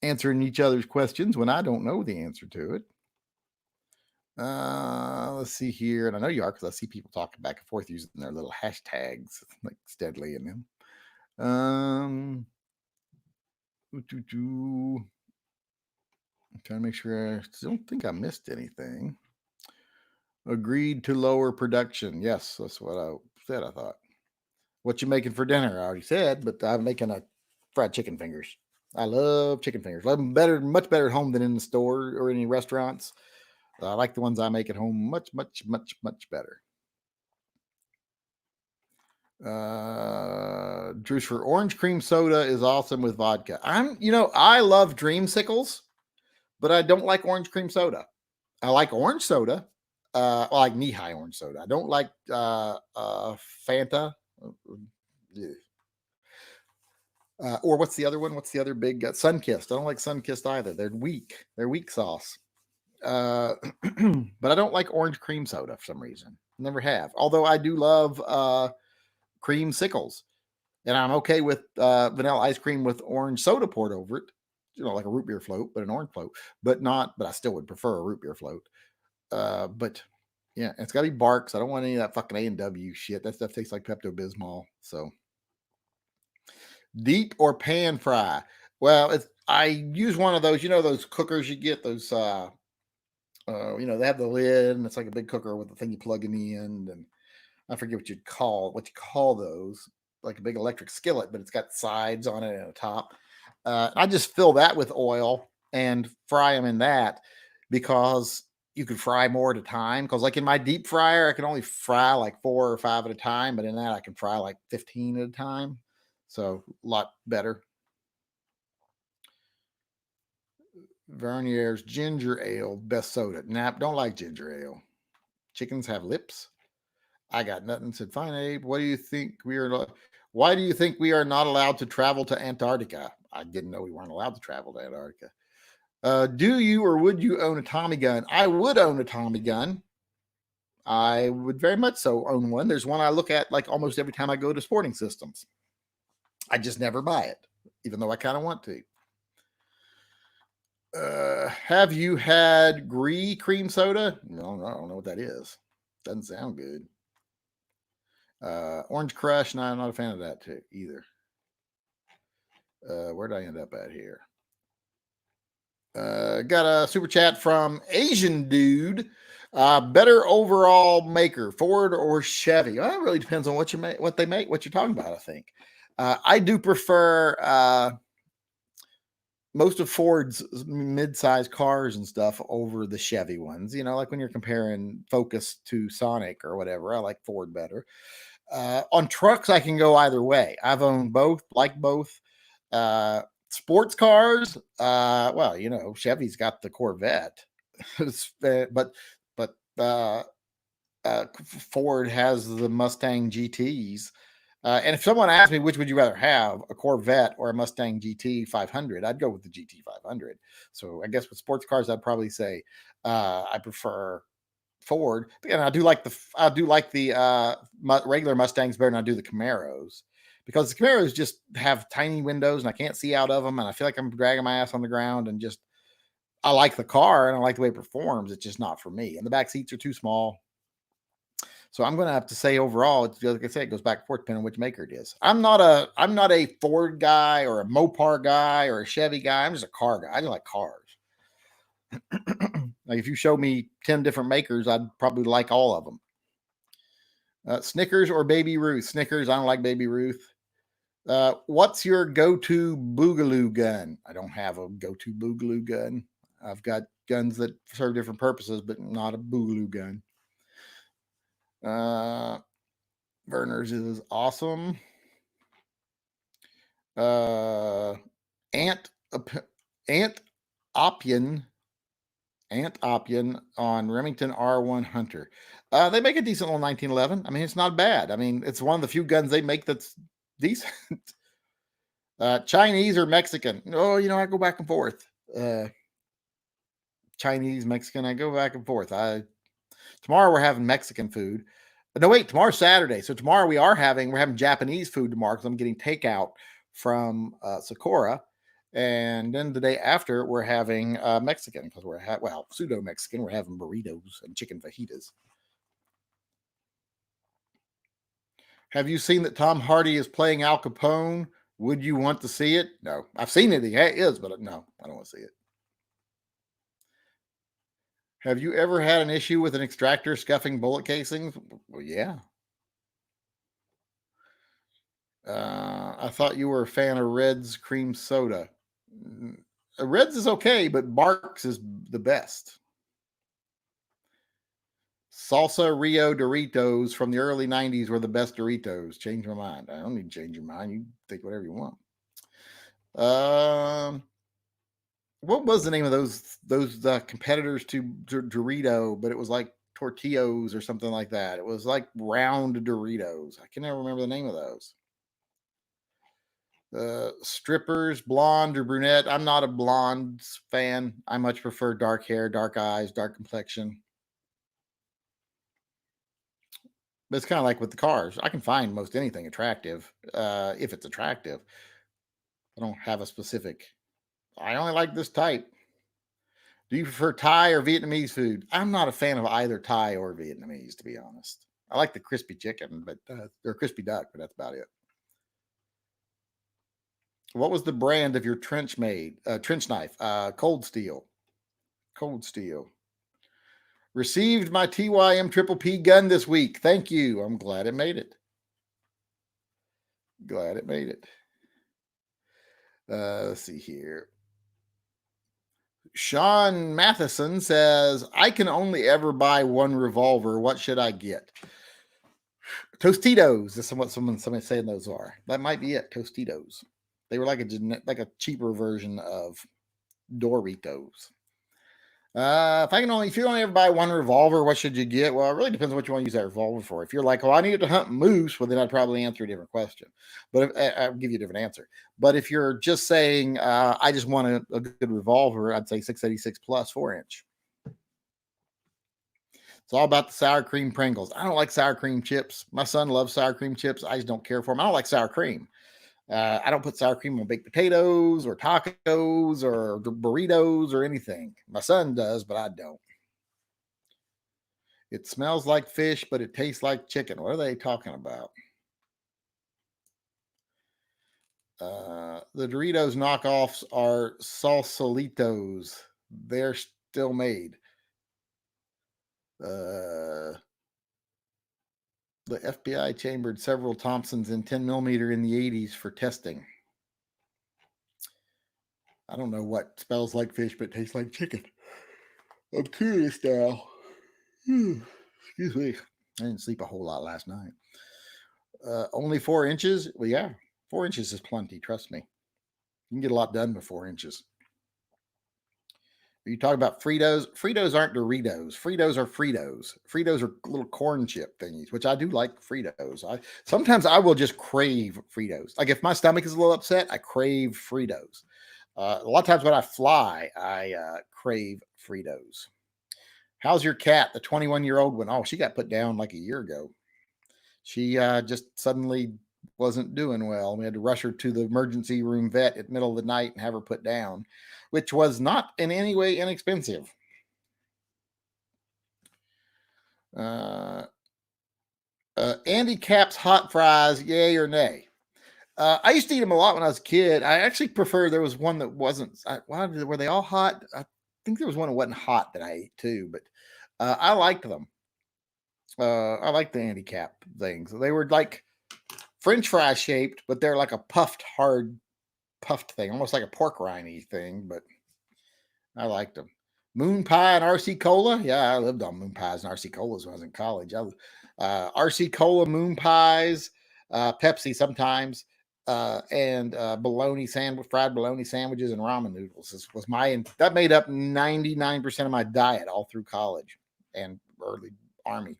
answering each other's questions when I don't know the answer to it. Let's see here, and I know you are because I see people talking back and forth using their little hashtags like steadily in them. I'm trying to make sure I don't think I missed anything. Agreed to lower production. Yes, that's what I said. I thought. What you making for dinner? I already said, but I'm making a fried chicken fingers. I love chicken fingers. Love them better, much better at home than in the store or any restaurants. I like the ones I make at home much, much, much, much better. Juice for orange cream soda is awesome with vodka. I love dreamsicles, but I don't like orange cream soda. I like orange soda. I like knee-high orange soda. I don't like Fanta. Or what's the other one? What's the other big Sunkissed? I don't like Sunkissed either. They're weak. They're weak sauce. But I don't like orange cream soda for some reason. Never have. Although I do love cream sickles, and I'm okay with vanilla ice cream with orange soda poured over it. Like a root beer float, but an orange float. But I still would prefer a root beer float. But yeah, it's got to be Barks. I don't want any of that fucking A&W shit. That stuff tastes like Pepto Bismol. So deep or pan fry. Well, I use one of those. Those cookers you get. Those they have the lid, and it's like a big cooker with the thing you plug in the end, and I forget what you call those, like a big electric skillet, but it's got sides on it and a top. I just fill that with oil and fry them in that because you can fry more at a time. Because like in my deep fryer, I can only fry like 4 or 5 at a time, but in that I can fry like 15 at a time. So a lot better. Vernier's ginger ale, best soda. Nap, don't like ginger ale. Chickens have lips. I got nothing. Said, fine, Abe. What do you think we are? Why do you think we are not allowed to travel to Antarctica? I didn't know we weren't allowed to travel to Antarctica. Do you or would you own a Tommy gun? I would own a Tommy gun. I would very much so own one. There's one I look at like almost every time I go to Sporting Systems. I just never buy it, even though I kind of want to. Have you had Gree cream soda? No, I don't know what that is. Doesn't sound good. Orange Crush, no, I'm not a fan of that too either. Where did I end up at here? Got a super chat from Asian Dude. Better overall maker, Ford or Chevy? Well, it really depends on what they make, what you're talking about. I think I do prefer most of Ford's mid-sized cars and stuff over the Chevy ones. Like when you're comparing Focus to Sonic or whatever, I like Ford better. On trucks, I can go either way. I've owned both, like both. Sports cars, well, Chevy's got the Corvette, but Ford has the Mustang GTs. And if someone asked me which would you rather have, a Corvette or a Mustang GT 500, I'd go with the GT 500. So I guess with sports cars, I'd probably say I prefer Ford. And I do like the regular Mustangs better than I do the Camaros, because the Camaros just have tiny windows and I can't see out of them, and I feel like I'm dragging my ass on the ground, and just I like the car and I like the way it performs. It's just not for me, and the back seats are too small. So I'm going to have to say overall, like I say, it goes back and forth depending on which maker it is. I'm not a Ford guy or a Mopar guy or a Chevy guy. I'm just a car guy. I just like cars. Like if you show me 10 different makers, I'd probably like all of them. Snickers or Baby Ruth? Snickers. I don't like Baby Ruth. What's your go-to boogaloo gun? I don't have a go-to boogaloo gun. I've got guns that serve different purposes, but not a boogaloo gun. Verner's is awesome. Ant Oppian on Remington R1 Hunter. They make a decent little 1911. I mean, it's not bad. I mean, it's one of the few guns they make that's decent. Chinese or Mexican? Oh, I go back and forth. Uh, Chinese, Mexican. I go back and forth. Tomorrow we're having Mexican food. No, wait, tomorrow's Saturday. So tomorrow we're having Japanese food tomorrow because I'm getting takeout from Sakura. And then the day after we're having Mexican because pseudo Mexican. We're having burritos and chicken fajitas. Have you seen that Tom Hardy is playing Al Capone? Would you want to see it? No, I've seen it. He is, but no, I don't want to see it. Have you ever had an issue with an extractor scuffing bullet casings? Well, yeah. I thought you were a fan of Red's cream soda. Mm, Red's is okay, but Barks is the best. Salsa Rio Doritos from the early 90s were the best Doritos. Change my mind. I don't need to change your mind. You think whatever you want. Um, what was the name of those competitors to Dorito? But it was like Tortillos or something like that. It was like round Doritos. I can never remember the name of those. Strippers, blonde or brunette. I'm not a blonde fan. I much prefer dark hair, dark eyes, dark complexion. But it's kind of like with the cars. I can find most anything attractive if it's attractive. I don't have a specific. I only like this type. Do you prefer Thai or Vietnamese food? I'm not a fan of either Thai or Vietnamese, to be honest. I like the crispy chicken, but or crispy duck, but that's about it. What was the brand of your trench knife? Cold Steel. Cold Steel. Received my TYM Triple P gun this week. Thank you. I'm glad it made it. Glad it made it. Let's see here. Sean Matheson says, I can only ever buy one revolver. What should I get? Tostitos is what somebody's saying those are. That might be it. Tostitos. They were like a cheaper version of Doritos. If you only ever buy one revolver, what should you get? Well, it really depends on what you want to use that revolver for. If you're like, I need it to hunt moose, well, then I'd probably answer a different question. But I'll give you a different answer. But if you're just saying, I just want a good revolver, I'd say 686 plus 4-inch. It's all about the sour cream Pringles. I don't like sour cream chips. My son loves sour cream chips. I just don't care for them. I don't like sour cream. I don't put sour cream on baked potatoes or tacos or burritos or anything. My son does, but I don't. It smells like fish, but it tastes like chicken. What are they talking about? The Doritos knockoffs are Salsalitos. They're still made. The FBI chambered several Thompsons in 10 millimeter in the 80s for testing. I don't know what smells like fish, but tastes like chicken. I'm curious now. Excuse me. I didn't sleep a whole lot last night. Only 4 inches? Well, yeah, 4 inches is plenty. Trust me. You can get a lot done with 4 inches. Are you talking about Fritos? Fritos aren't Doritos. Fritos are Fritos. Fritos are little corn chip thingies, which I do like Fritos. Sometimes I will just crave Fritos. Like if my stomach is a little upset, I crave Fritos. A lot of times when I fly, I crave Fritos. How's your cat, the 21-year-old one? Oh, she got put down like a year ago. She just suddenly wasn't doing well. We had to rush her to the emergency room vet at the middle of the night and have her put down, which was not in any way inexpensive. Uh, Andy Cap's hot fries, yay or nay? I used to eat them a lot when I was a kid. I actually prefer there was one that wasn't. Were they all hot? I think there was one that wasn't hot that I ate too, but I liked them. I like the Andy Cap things. They were like French fry shaped, but they're like a hard puffed thing, almost like a pork rindy thing, but I liked them. Moon pie and RC cola. Yeah, I lived on moon pies and RC colas when I was in college. RC cola, moon pies, Pepsi sometimes, and fried bologna sandwiches, and ramen noodles. This was that made up 99% of my diet all through college and early army.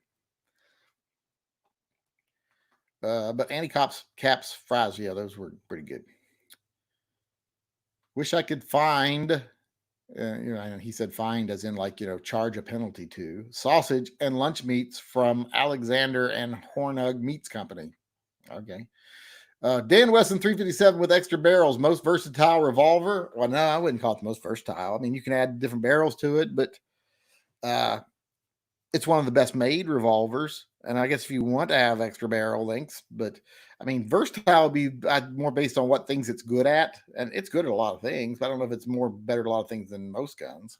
But Andy Caps fries, yeah, those were pretty good. Wish I could find, he said find as in like, charge a penalty to sausage and lunch meats from Alexander and Hornug Meats Company. Okay. Dan Wesson 357 with extra barrels, most versatile revolver. Well, no, I wouldn't call it the most versatile. I mean, you can add different barrels to it, but it's one of the best made revolvers. And I guess if you want to have extra barrel lengths, but I mean, versatile would be more based on what things it's good at. And it's good at a lot of things, but I don't know if it's more better at a lot of things than most guns.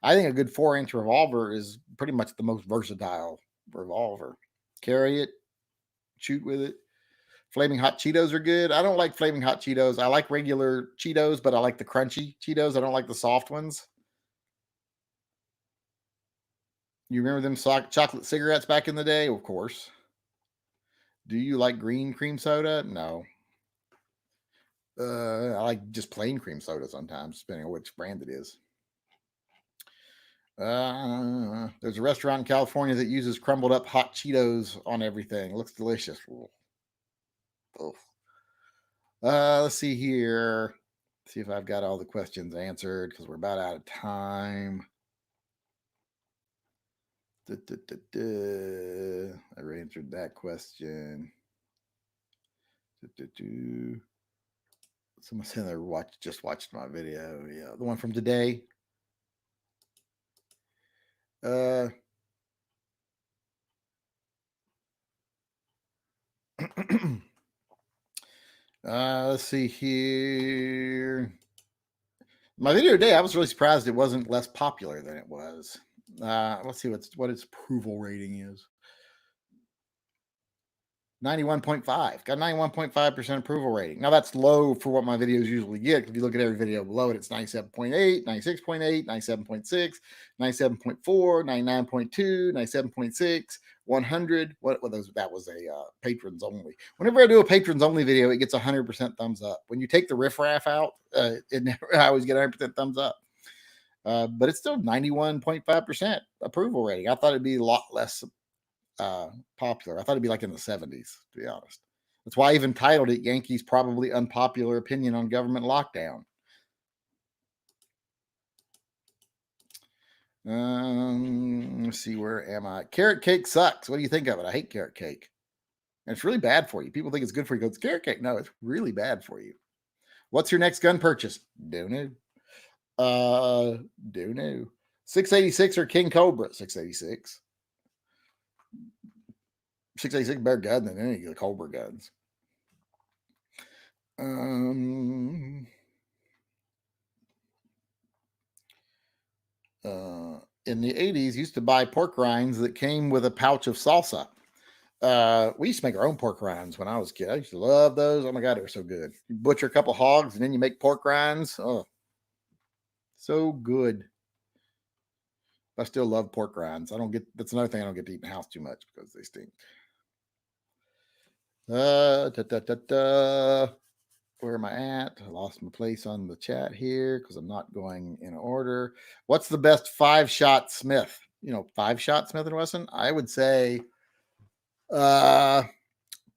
I think a good 4-inch revolver is pretty much the most versatile revolver. Carry it, shoot with it. Flaming hot Cheetos are good. I don't like flaming hot Cheetos. I like regular Cheetos, but I like the crunchy Cheetos. I don't like the soft ones. You remember them chocolate cigarettes back in the day? Of course. Do you like green cream soda? No. I like just plain cream soda sometimes, depending on which brand it is. There's a restaurant in California that uses crumbled up hot Cheetos on everything. It looks delicious. Oh. Let's see here. See if I've got all the questions answered because we're about out of time. I already answered that question. Someone said they just watched my video. Yeah, the one from today. Let's see here. My video today, I was really surprised it wasn't less popular than it was. Let's see what its approval rating is. 91.5. Got 91.5% approval rating. Now that's low for what my videos usually get. If you look at every video below it, it's 97.8, 96.8, 97.6, 97.4, 99.2, 97.6, 100. What those? That was a patrons only. Whenever I do a patrons only video, it gets 100% thumbs up. When you take the riffraff out, I always get 100% thumbs up. But it's still 91.5% approval rating. I thought it'd be a lot less popular. I thought it'd be like in the 70s, to be honest. That's why I even titled it Yankee's Probably Unpopular Opinion on Government Lockdown. Let's see, where am I? Carrot cake sucks. What do you think of it? I hate carrot cake. And it's really bad for you. People think it's good for you. It's carrot cake. No, it's really bad for you. What's your next gun purchase? Don't know. Don't know. 686 or King Cobra? 686. 686 better gun than any of the Cobra guns. In the 80s, used to buy pork rinds that came with a pouch of salsa. We used to make our own pork rinds when I was a kid. I used to love those. Oh my God, they were so good. You butcher a couple hogs and then you make pork rinds. Oh, so good. I still love pork rinds. That's another thing I don't get to eat in the house too much because they stink. Where am I at? I lost my place on the chat here because I'm not going in order. What's the best 5-shot Smith? 5-shot Smith & Wesson? I would say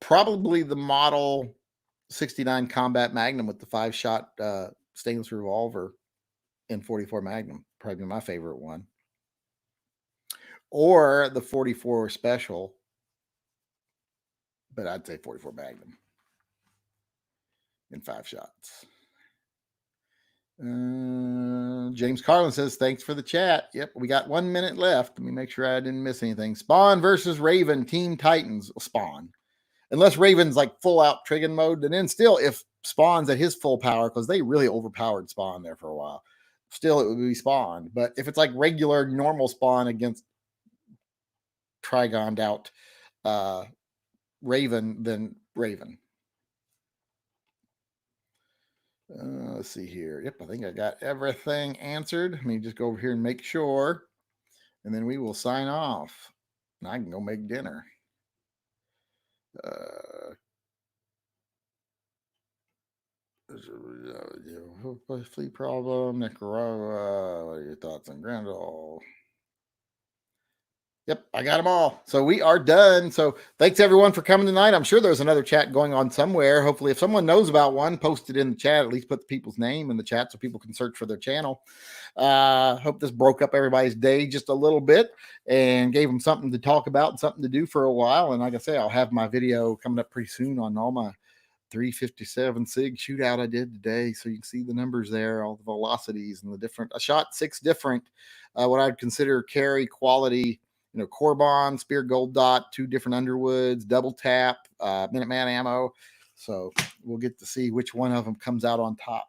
probably the Model 69 Combat Magnum with the 5-shot stainless revolver in 44 Magnum. Probably my favorite one. Or the 44 Special. But I'd say 44 Magnum in 5 shots. James Carlin says, thanks for the chat. Yep, we got 1 minute left. Let me make sure I didn't miss anything. Spawn versus Raven, Team Titans. Spawn. Unless Raven's like full out Trigon mode, and then still, if Spawn's at his full power, because they really overpowered Spawn there for a while, still it would be Spawn. But if it's like regular, normal Spawn against Trigoned out Raven, then Raven. Let's see here. Yep, I think I got everything answered. Let me just go over here and make sure. And then we will sign off. And I can go make dinner. Fleet problem, Nicaragua. What are your thoughts on Grendel? Yep, I got them all. So we are done. So thanks everyone for coming tonight. I'm sure there's another chat going on somewhere. Hopefully, if someone knows about one, post it in the chat. At least put the people's name in the chat so people can search for their channel. Hope this broke up everybody's day just a little bit and gave them something to talk about and something to do for a while. And like I say, I'll have my video coming up pretty soon on all my 357 sig shootout I did today, so you can see the numbers there, all the velocities and the different. I shot 6 different what I'd consider carry quality, Corbon, Spear Gold Dot, 2 different Underwoods, double tap, Minuteman ammo. So we'll get to see which one of them comes out on top.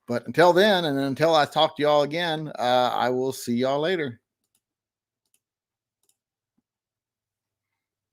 But until then, and until I talk to y'all again, I will see y'all later.